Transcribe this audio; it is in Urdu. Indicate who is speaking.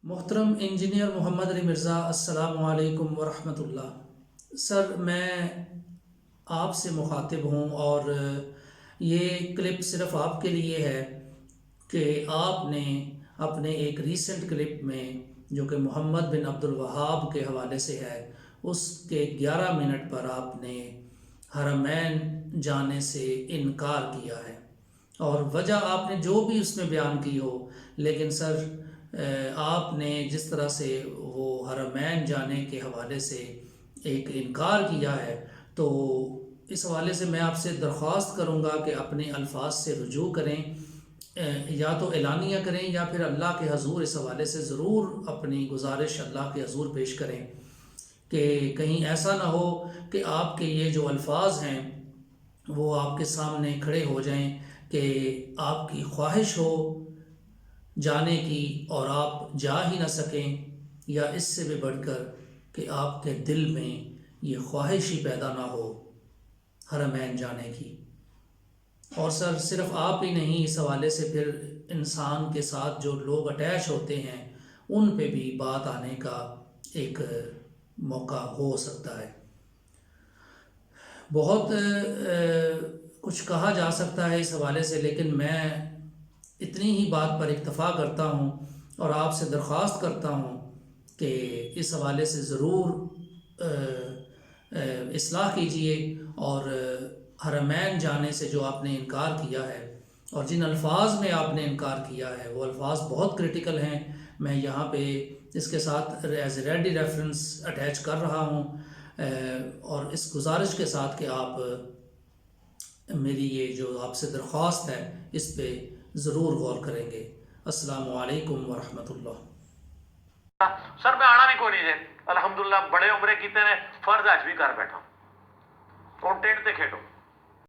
Speaker 1: محترم انجینئر محمد علی مرزا، السلام علیکم ورحمۃ اللہ۔ سر، میں آپ سے مخاطب ہوں اور یہ کلپ صرف آپ کے لیے ہے کہ آپ نے اپنے ایک ریسنٹ کلپ میں جو کہ محمد بن عبد الوہاب کے حوالے سے ہے، اس کے 11 منٹ پر آپ نے حرمین جانے سے انکار کیا ہے، اور وجہ آپ نے جو بھی اس میں بیان کی ہو، لیکن سر آپ نے جس طرح سے وہ حرمین جانے کے حوالے سے ایک انکار کیا ہے، تو اس حوالے سے میں آپ سے درخواست کروں گا کہ اپنے الفاظ سے رجوع کریں، یا تو اعلانیہ کریں یا پھر اللہ کے حضور اس حوالے سے ضرور اپنی گزارش اللہ کے حضور پیش کریں کہ کہیں ایسا نہ ہو کہ آپ کے یہ جو الفاظ ہیں وہ آپ کے سامنے کھڑے ہو جائیں کہ آپ کی خواہش ہو جانے کی اور آپ جا ہی نہ سکیں، یا اس سے بھی بڑھ کر کہ آپ کے دل میں یہ خواہش ہی پیدا نہ ہو حرمین جانے کی۔ اور سر، صرف آپ ہی نہیں، اس حوالے سے پھر انسان کے ساتھ جو لوگ اٹیچ ہوتے ہیں ان پہ بھی بات آنے کا ایک موقع ہو سکتا ہے۔ بہت کچھ کہا جا سکتا ہے اس حوالے سے، لیکن میں اتنی ہی بات پر اکتفا کرتا ہوں اور آپ سے درخواست کرتا ہوں کہ اس حوالے سے ضرور اصلاح کیجئے، اور حرمین جانے سے جو آپ نے انکار کیا ہے اور جن الفاظ میں آپ نے انکار کیا ہے وہ الفاظ بہت کریٹیکل ہیں۔ میں یہاں پہ اس کے ساتھ as a ready reference attach کر رہا ہوں، اور اس گزارش کے ساتھ کہ آپ میری یہ جو آپ سے درخواست ہے اس پہ ضرور غور کریں گے۔ السلام علیکم ورحمۃ اللہ۔
Speaker 2: سر میں آنا بھی کوئی نہیں ہے، الحمدللہ بڑے عمرے کیتے نے، فرض حج بھی کر بیٹھا، کانٹینٹ تے کھیڈو۔